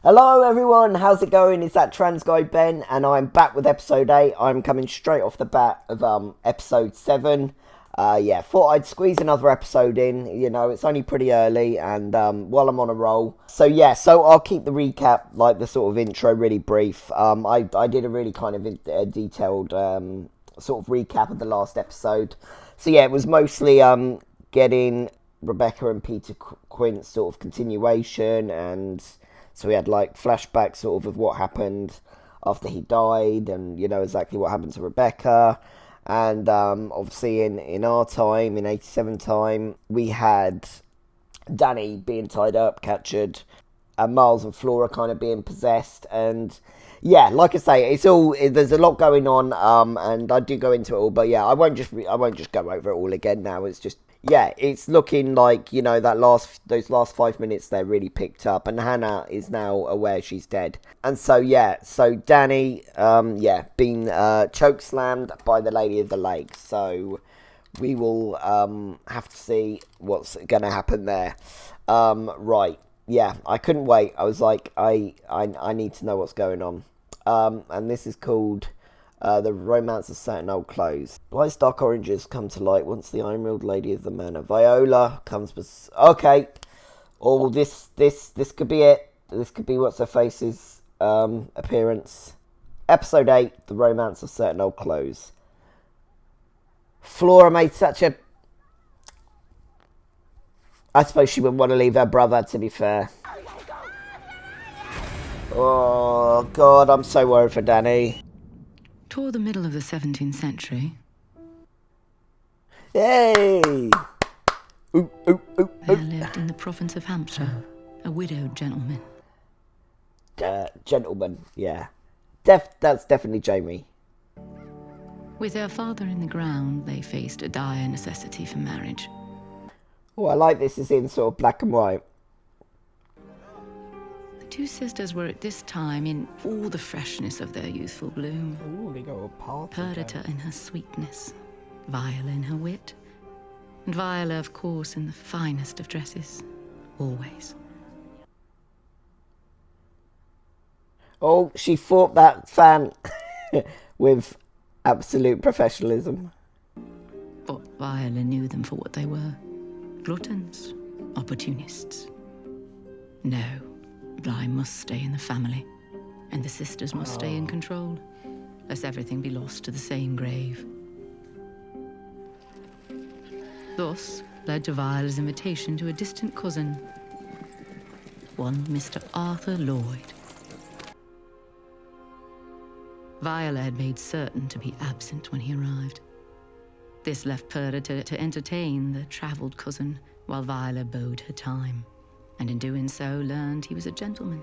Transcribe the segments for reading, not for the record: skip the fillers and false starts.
Hello everyone, how's it going? It's that trans guy Ben, and I'm back with episode 8. I'm coming straight off the bat of episode 7. Thought I'd squeeze another episode in. You know, it's only pretty early, and while I'm on a roll. So I'll keep the recap, like the sort of intro, really brief. I did a really kind of detailed sort of recap of the last episode. So yeah, it was mostly getting Rebecca and Peter Quint's sort of continuation, and so we had like flashbacks sort of what happened after he died, and you know exactly what happened to Rebecca. And obviously in our time, in 87 time, we had Danny being tied up, captured, and Miles and Flora kind of being possessed. And yeah, like I say, there's a lot going on, and I do go into it all, but yeah, I won't just go over it all again now. It's just, yeah, it's looking like, you know, those last 5 minutes there really picked up, and Hannah is now aware she's dead. And so Danny being choke slammed by the Lady of the Lake. So we will have to see what's gonna happen there. Right. Yeah, I couldn't wait. I was like, I need to know what's going on. And this is called The Romance of Certain Old Clothes. Lights dark oranges come to light once the iron-willed lady of the manor, Viola, comes... Okay. Oh, this could be it. This could be What's-Her-Face's appearance. Episode 8, The Romance of Certain Old Clothes. Flora made such a... I suppose she wouldn't want to leave her brother, to be fair. Oh, God, I'm so worried for Danny. Toward the middle of the 17th century... Yay! Ooh, ooh, ooh, there lived in the province of Hampshire a widowed gentleman. Gentleman, yeah. That's definitely Jamie. With their father in the ground, they faced a dire necessity for marriage. Oh, I like this is in sort of black and white. The two sisters were at this time in all the freshness of their youthful bloom. Ooh, they go apart. Perdita in her sweetness, Viola in her wit, and Viola, of course, in the finest of dresses, always. Oh, she fought that fan with absolute professionalism. But Viola knew them for what they were. Gluttons, opportunists. No, Bly must stay in the family, and the sisters must stay in control, lest everything be lost to the same grave. Thus led to Viola's invitation to a distant cousin, one Mr. Arthur Lloyd. Viola had made certain to be absent when he arrived. This left Perdita to entertain the travelled cousin while Viola bode her time, and in doing so learned he was a gentleman.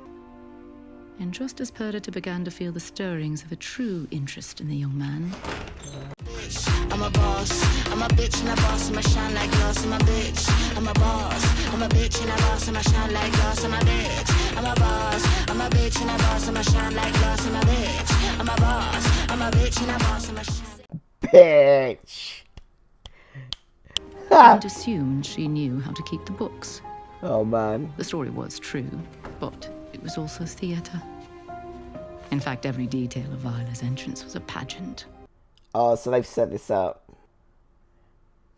And just as Perdita began to feel the stirrings of a true interest in the young man... I'm a boss, I'm a bitch and a boss, I'm a shine like glass, I'm a bitch. I'm a boss, I'm a bitch and a boss, I'm a shine like glass, I'm a bitch. I'm a boss, I'm a bitch and a boss, I'm a shine like glass, I'm a bitch. I'm a boss, I'm a bitch and a boss, I'm a shine... Bitch! and assumed she knew how to keep the books. Oh, man. The story was true, but it was also theatre. In fact, every detail of Viola's entrance was a pageant. Oh, so they've set this up.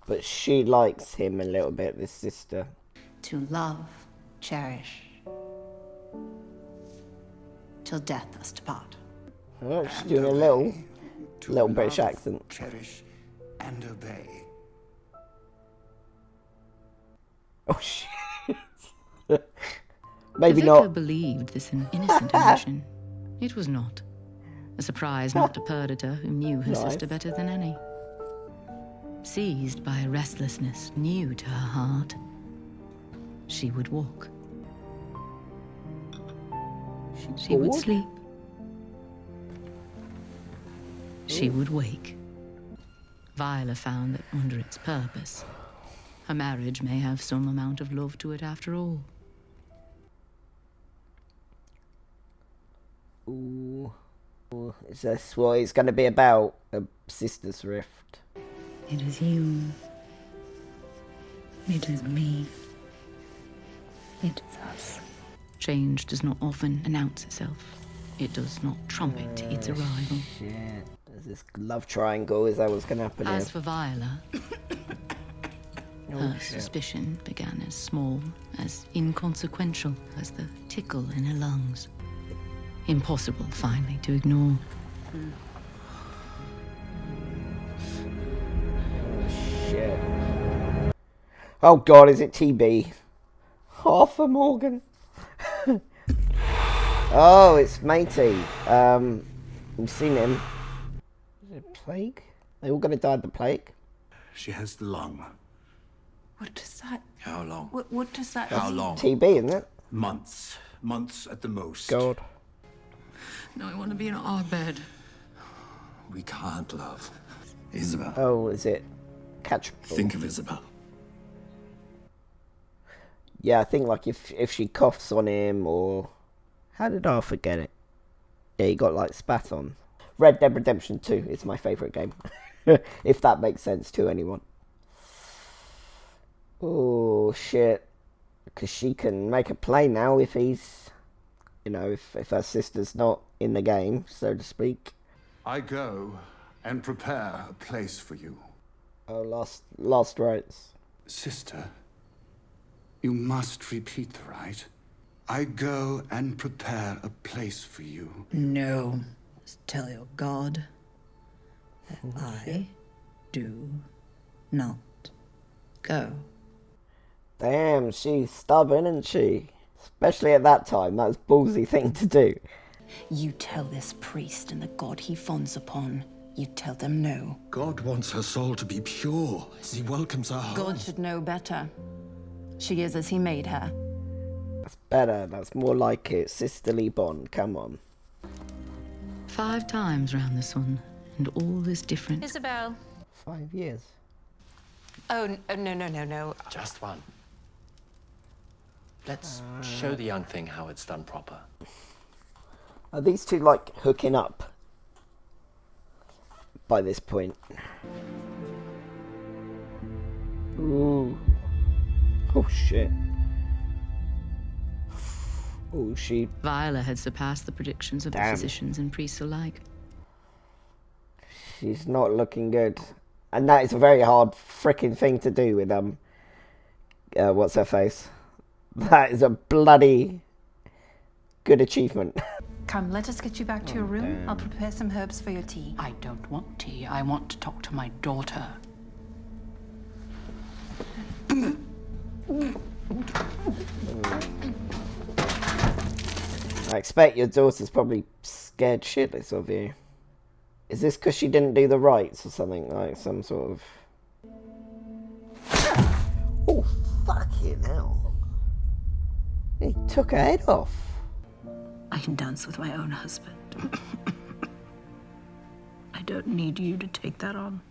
But she likes him a little bit, this sister. To love, cherish, till death us to part. Oh, she's doing a little British accent. Cherish and obey. Oh, shit. Maybe The vicar not. believed this an innocent omission. It was not. A surprise not to Perdita, who knew her sister better than any. Seized by a restlessness new to her heart, she would walk. She would bored? sleep. She would wake. Viola found that under its purpose, her marriage may have some amount of love to it after all. Ooh. Is this what it's going to be about? A sister's rift. It is you. It is me. It is us. change does not often announce itself. It does not trumpet its arrival. Shit. There's this love triangle. Is that what's going to happen here? As for Viola, her suspicion began as small, as inconsequential as the tickle in her lungs. Impossible, finally, to ignore. Shit. Oh god, is it TB? Arthur Morgan. Oh, it's Matey. You've seen him. Is it plague? They all gonna die of the plague? She has the lung. What does that... How long? What does that How mean? long? TB, isn't it? Months. Months at the most. God. No, I want to be in our bed. We can't, love. Isabel. Oh, is it catch? Think of Isabel. Yeah, I think like if she coughs on him or how did I forget it? Yeah, he got like spat on. Red Dead Redemption 2 is my favourite game. If that makes sense to anyone. Oh shit. Because she can make a play now if he's, you know, if her sister's not in the game, so to speak. I go and prepare a place for you. Oh, last rites. Sister, you must repeat the rite. I go and prepare a place for you. No. Just tell your God that I do not go. Damn, she's stubborn, isn't she? Especially at that time, that was a ballsy thing to do. You tell this priest and the God he fawns upon. You tell them no. God wants her soul to be pure as he welcomes her home. God should know better. She is as he made her. That's better, that's more like it. Sisterly bond, come on. 5 times round the sun, and all is different. Isabel. 5 years. Oh, no. Just one. Let's show the young thing how it's done proper. Are these two like hooking up by this point? Ooh. Oh shit. Oh, she... Viola had surpassed the predictions of the Damn. physicians and priests alike. She's not looking good. And that is a very hard freaking thing to do with, what's her face? That is a bloody good achievement. Come, let us get you back to your room. I'll prepare some herbs for your tea. I don't want tea. I want to talk to my daughter. I expect your daughter's probably scared shitless of you. Is this because she didn't do the rites or something? Like some sort of... Oh, fucking hell. He took her head off. I can dance with my own husband. I don't need you to take that on.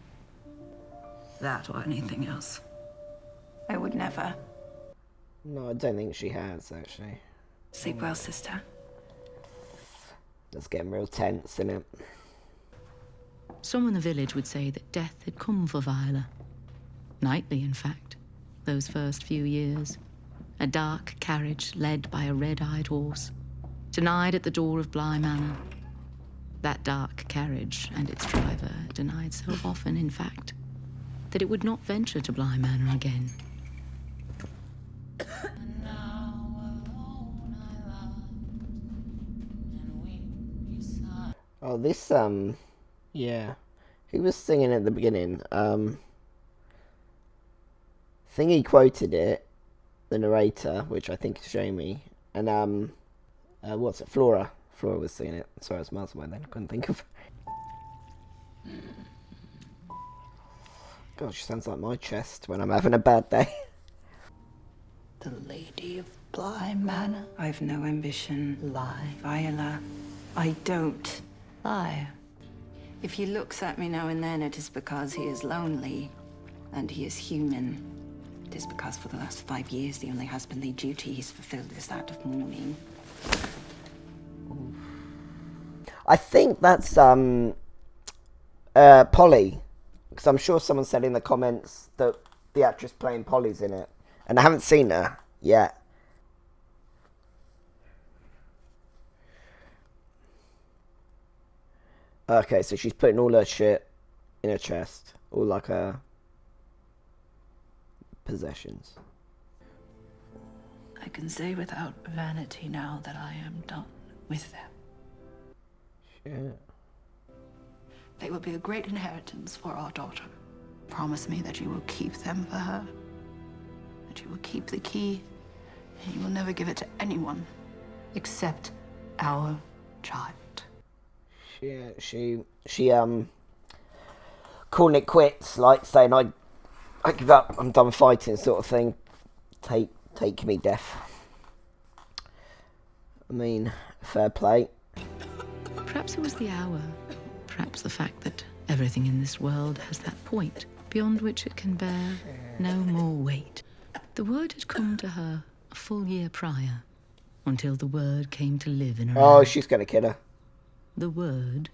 That or anything else. I would never. No, I don't think she has, actually. Sleep well, sister. That's getting real tense, isn't it? Some in the village would say that death had come for Viola. Nightly, in fact, those first few years. A dark carriage led by a red-eyed horse, denied at the door of Bly Manor. That dark carriage and its driver denied so often, in fact, that it would not venture to Bly Manor again. Oh, this, yeah. Who was singing at the beginning? Thingy quoted it, the narrator, which I think is Jamie, and, what's it, Flora. Flora was singing it. Sorry, I was miles away then, I couldn't think of... God, she sounds like my chest when I'm having a bad day. The Lady of Bly Manor. I've no ambition. Lie. Viola, I don't. Lie. If he looks at me now and then, it is because he is lonely, and he is human. It is because for the last 5 years, the only husbandly duty he's fulfilled is that of mourning. I think that's, Polly. Because I'm sure someone said in the comments that the actress playing Polly's in it. And I haven't seen her yet. Okay, so she's putting all her shit in her chest. All like her possessions. I can say without vanity now that I am done with them. Shit. They will be a great inheritance for our daughter. Promise me that you will keep them for her. That you will keep the key, and you will never give it to anyone except our child. She calling it quits, like saying I give up, I'm done fighting, sort of thing. Take me, death. I mean, fair play. Perhaps it was the hour. Perhaps the fact that everything in this world has that point beyond which it can bear no more weight. The word had come to her a full year prior, until the word came to live in her Oh, hand. she's gonna kill her. The word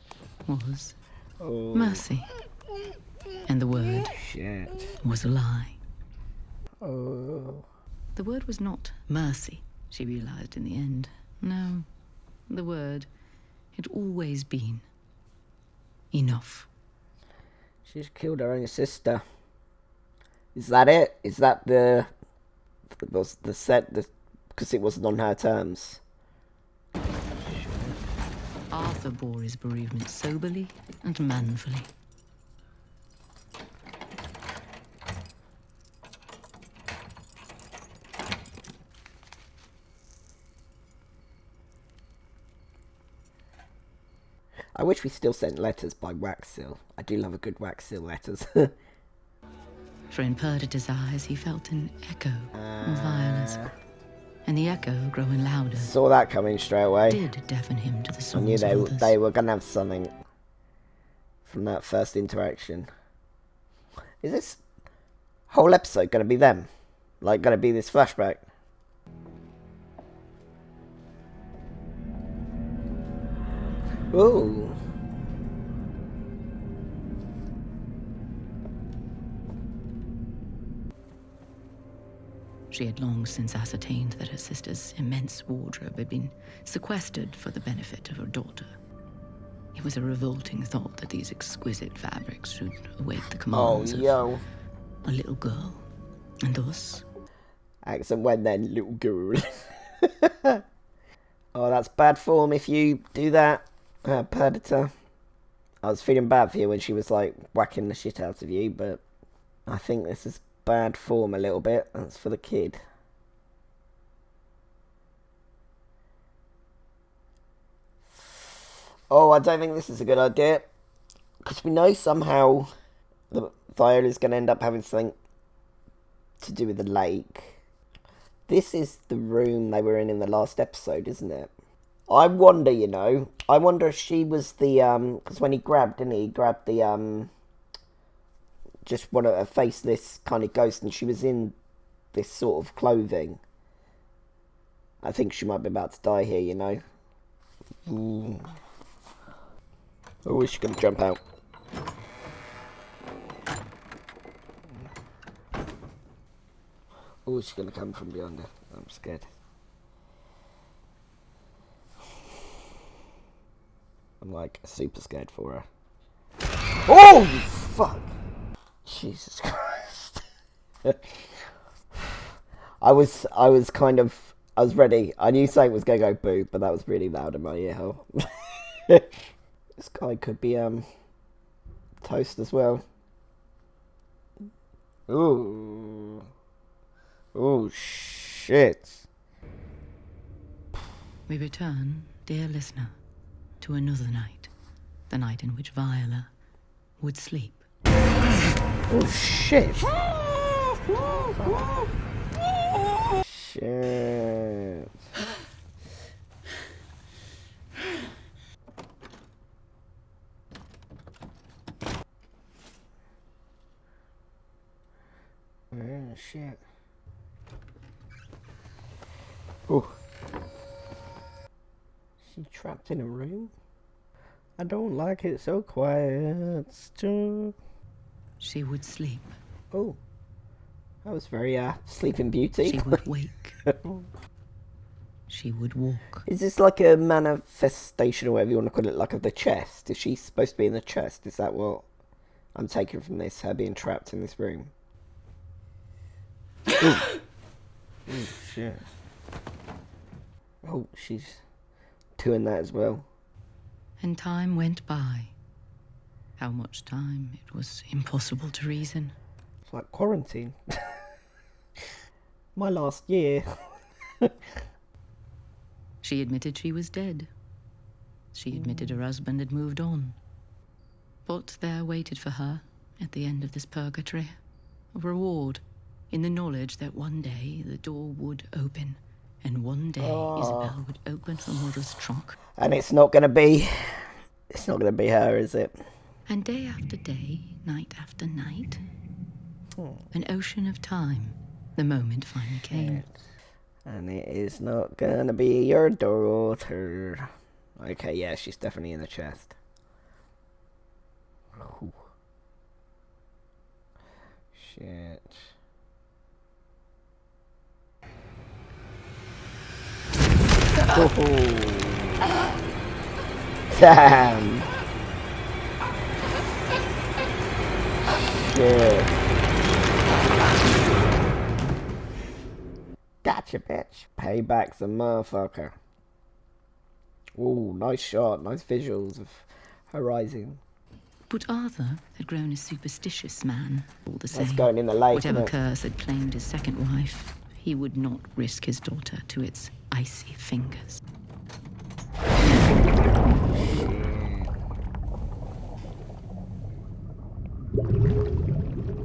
was mercy. And the word was a lie. Oh. The word was not mercy, she realized in the end. No, the word had always been enough. She's killed her own sister. Is that it? Is that the set? Because it wasn't on her terms. Arthur bore his bereavement soberly and manfully. I wish we still sent letters by wax seal. I do love a good wax seal letters. For in Perdita's eyes he felt an echo of Viola's, and the echo, growing louder, Saw that coming straight away. did deafen him to the I songs knew of others. they were gonna have something from that first interaction. Is this whole episode gonna be them? Like, gonna be this flashback? Ooh. She had long since ascertained that her sister's immense wardrobe had been sequestered for the benefit of her daughter. It was a revolting thought that these exquisite fabrics should await the commands of yo. a little girl, and thus... Accent when then, little girl. Oh, that's bad form if you do that, Perdita. I was feeling bad for you when she was, like, whacking the shit out of you, but I think this is bad form a little bit. That's for the kid. Oh, I don't think this is a good idea. Because we know somehow that Viola's going to end up having something to do with the lake. This is the room they were in the last episode, isn't it? I wonder, you know. I wonder if she was the, because when he grabbed, didn't he? He grabbed the, just one of a faceless kind of ghost, and she was in this sort of clothing. I think she might be about to die here, you know. Ooh. Oh, is she going to jump out? Oh, is she going to come from beyond her? I'm scared. I'm like super scared for her. Oh, fuck! Jesus Christ. I was ready. I knew something was going to go boo, but that was really loud in my ear hole. This guy could be, toast as well. Ooh. Oh, shit. We return, dear listener, to another night. The night in which Viola would sleep. Oh, shit. Shit. Oh, shit. Oh. She trapped in a room? I don't like it so quiet. Still. She would sleep. Oh. That was very, Sleeping Beauty. She would wake. she would walk. Is this like a manifestation, or whatever you want to call it, like of the chest? Is she supposed to be in the chest? Is that what I'm taking from this, her being trapped in this room? Ooh. Ooh, shit. Oh, she's doing that as well. And time went by. How much time, it was impossible to reason. It's like quarantine. My last year. She admitted she was dead. She admitted her husband had moved on. But there waited for her, at the end of this purgatory, a reward, in the knowledge that one day the door would open, and one day Isabel would open her mother's trunk. And it's not gonna be her, is it? And day after day, night after night, an ocean of time, the moment finally came. And it is not gonna be your daughter. Okay, yeah, she's definitely in the chest. Ooh. Shit. Oh. Damn. Shit. Gotcha, bitch. Payback's a motherfucker. Ooh, nice shot. Nice visuals of her rising. But Arthur had grown a superstitious man, all the same. That's going in the lake, Whatever isn't it? curse had claimed his second wife, he would not risk his daughter to its icy fingers.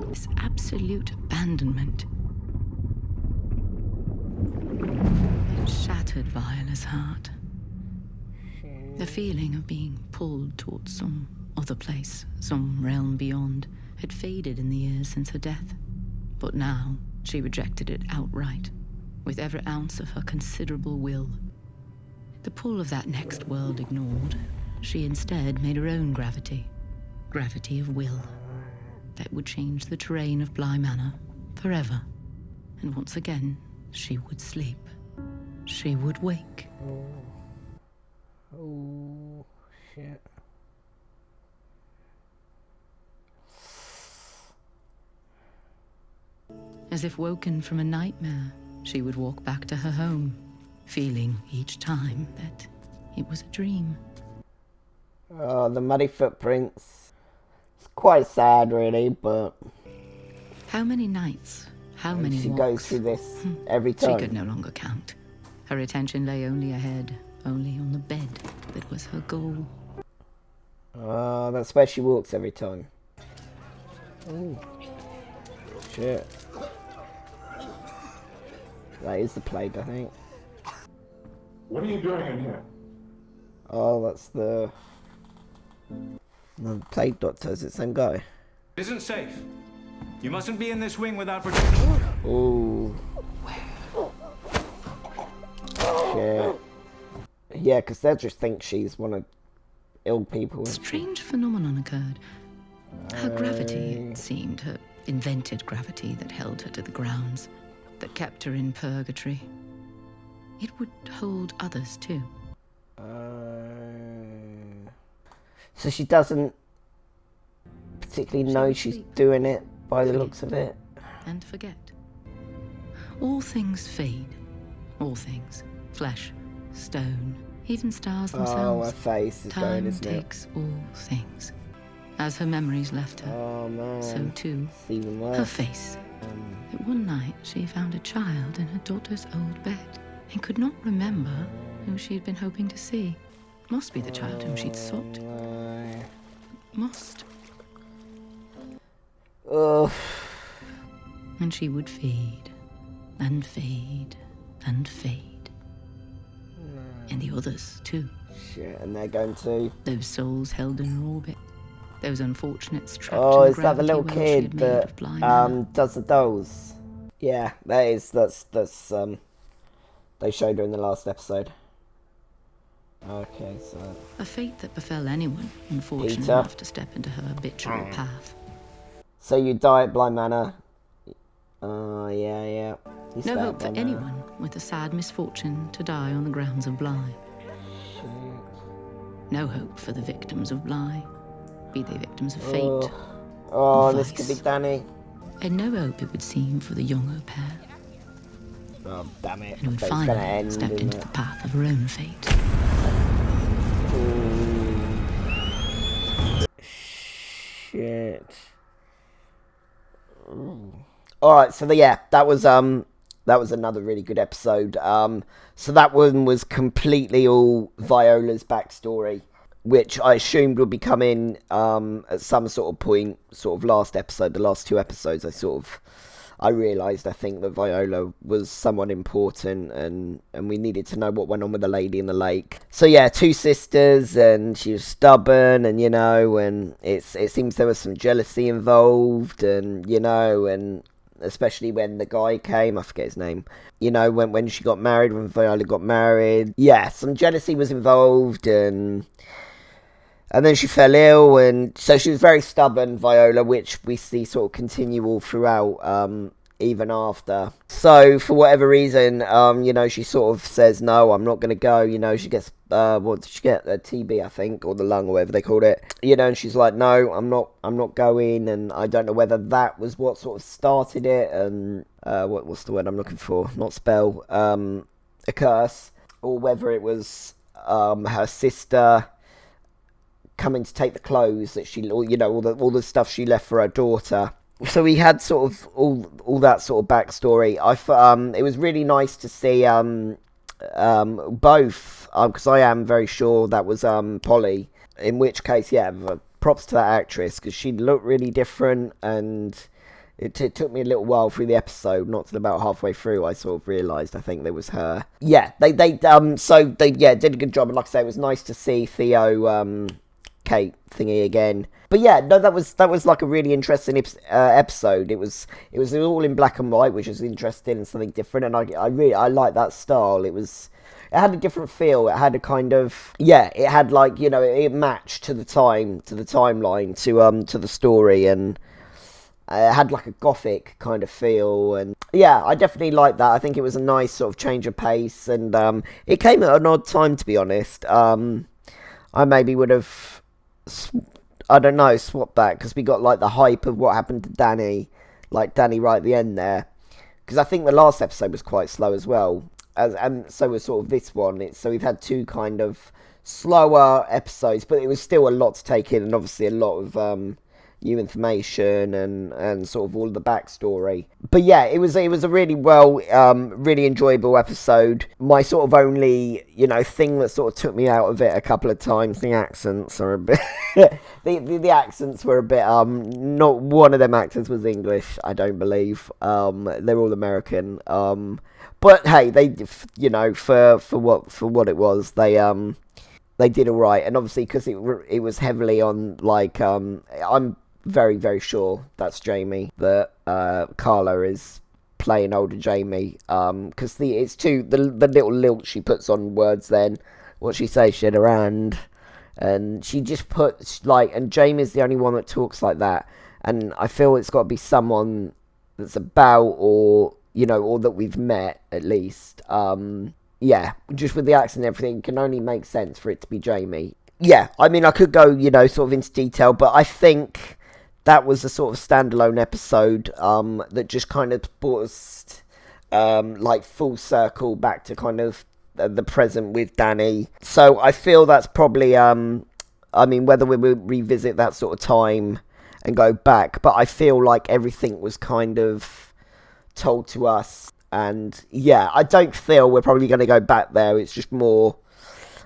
This absolute abandonment. It shattered Viola's heart. The feeling of being pulled towards some other place, some realm beyond, had faded in the years since her death. But now she rejected it outright, with every ounce of her considerable will. The pull of that next world ignored, she instead made her own gravity. Gravity of will. That would change the terrain of Bly Manor forever. And once again, she would sleep. She would wake. Oh, shit. As if woken from a nightmare, she would walk back to her home, feeling each time that it was a dream. Oh, the muddy footprints. It's quite sad, really, but How many nights, how many she walks? goes through this every time. She could no longer count. Her attention lay only ahead, only on the bed that was her goal. Oh, that's where she walks every time. Ooh. Shit. That is the plague, I think. What are you doing in here? Oh, that's the plague doctor. Is it the same guy? It isn't safe. You mustn't be in this wing without protection. Ooh. Shit. Yeah, because they just think she's one of ill people. A strange phenomenon occurred. Her gravity, it seemed, her invented gravity that held her to the grounds, that kept her in purgatory. It would hold others too. So she doesn't particularly know she's doing it by the looks of it. And forget. All things fade. All things. Flesh, stone, even stars Oh, themselves. her face is going, Time isn't it? takes all things. As her memories left her, Oh man. so too It's even her worse. face. That one night she found a child in her daughter's old bed and could not remember who she had been hoping to see. Must be the child whom she'd sought. Must. Ugh. And she would fade and fade and fade. And the others too. Shit, and they're going to. Those souls held in her orbit. Those unfortunates trapped Oh, in is the that the gravity little well she kid had made of that Bly Manor. does the dolls? Yeah, that's they showed her in the last episode. Okay, so A fate that befell anyone unfortunate Peter. enough to step into her habitual path. you die at Bly Manor. Oh yeah. No hope for anyone with the sad misfortune to die on the grounds of Bly. No hope for the victims of Bly, be they victims of fate or this could be Danny. And no hope, it would seem, for the young au pair. Oh, damn it. Who had finally stepped into the path of her own fate. Shit. Alright, so that was another really good episode. So that one was completely all Viola's backstory, which I assumed would be coming at some sort of point, sort of last episode, the last two episodes. I realised, I think, that Viola was someone important, and we needed to know what went on with the lady in the lake. So yeah, two sisters, and she was stubborn, and and it seems there was some jealousy involved, and and especially when the guy came, I forget his name, when she got married, when Viola got married, yeah, some jealousy was involved, and then she fell ill, and so she was very stubborn, Viola, which we see sort of continue all throughout, even after. So, for whatever reason, she sort of says, no, I'm not going to go, she gets, what did she get? A TB, I think, or the lung, or whatever they called it, and she's like, no, I'm not going, and I don't know whether that was what sort of started it, and, what's the word I'm looking for? Not spell, a curse, or whether it was, her sister coming to take the clothes that she, all the stuff she left for her daughter. So we had sort of all that sort of backstory. It was really nice to see both, because I am very sure that was Polly. In which case, yeah, props to that actress, because she looked really different, and it took me a little while through the episode, not till about halfway through, I sort of realised I think there was her. Yeah, they did a good job, and like I say, it was nice to see Theo Kate thingy again. But yeah, no, that was like a really interesting episode. It was all in black and white, which was interesting and something different, and I like that style. It had a different feel. It had a kind of, it had like, it matched to the timeline, to the story, and it had like a gothic kind of feel, and yeah, I definitely liked that. I think it was a nice sort of change of pace, and it came at an odd time, to be honest. I maybe would have, I don't know, swap that, because we got like the hype of what happened to Danny right at the end there, because I think the last episode was quite slow as well, and so was sort of this one. So we've had two kind of slower episodes, but it was still a lot to take in, and obviously a lot of new information and sort of all of the backstory. But yeah, it was a really really enjoyable episode. My sort of only thing that sort of took me out of it a couple of times, the accents are a bit the accents were a bit not one of them actors was English, I don't believe. They're all American, but hey, they for what it was, they did all right. And obviously, because it was heavily on, like, I'm very, very sure that's Jamie, that Carla is playing older Jamie, because it's the little lilt she puts on words then, what she says, she had her hand, and she just puts, like, and Jamie's the only one that talks like that, and I feel it's got to be someone that's about, or that we've met, at least. Yeah, just with the accent and everything, it can only make sense for it to be Jamie. Yeah, I mean, I could go, sort of into detail, but I think that was a sort of standalone episode that just kind of brought us, like, full circle back to kind of the present with Danny. So I feel that's probably, I mean, whether we will revisit that sort of time and go back, but I feel like everything was kind of told to us. And yeah, I don't feel we're probably going to go back there. It's just more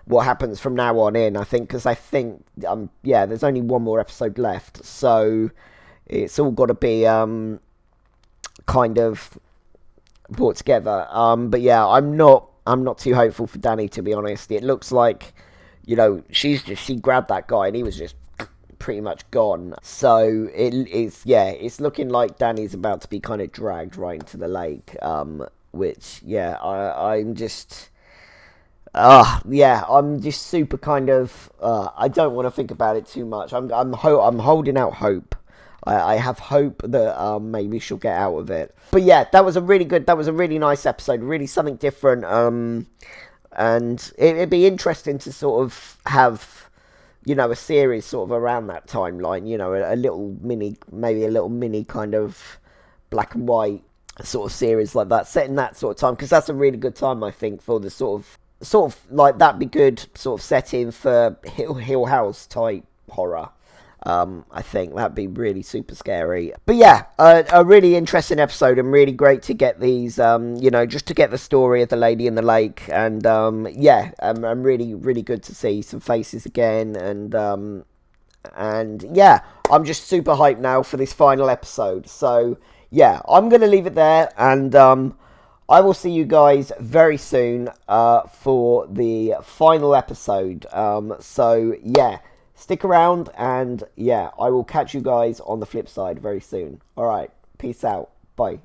what happens from now on in, I think, because I think, there's only one more episode left, so it's all got to be kind of brought together. But yeah, I'm not too hopeful for Danny, to be honest. It looks like, she grabbed that guy and he was just pretty much gone. So it's looking like Danny's about to be kind of dragged right into the lake, which I'm just I'm just super kind of I don't want to think about it too much. I'm holding out hope. I have hope that maybe she'll get out of it. But yeah, that was a really nice episode, really something different. And it'd be interesting to sort of have, you know, a series sort of around that timeline, you know, a little mini, maybe a little mini kind of black and white sort of series like that, set in that sort of time, because that's a really good time, I think, for the sort of like, that'd be good sort of setting for Hill House type horror. I think that'd be really super scary. But yeah, a really interesting episode, and really great to get these, you know, just to get the story of the lady in the lake. And yeah, I'm really good to see some faces again. And yeah, I'm just super hyped now for this final episode. So yeah, I'm gonna leave it there, and I will see you guys very soon for the final episode. So yeah, stick around, and yeah, I will catch you guys on the flip side very soon. Alright, peace out. Bye.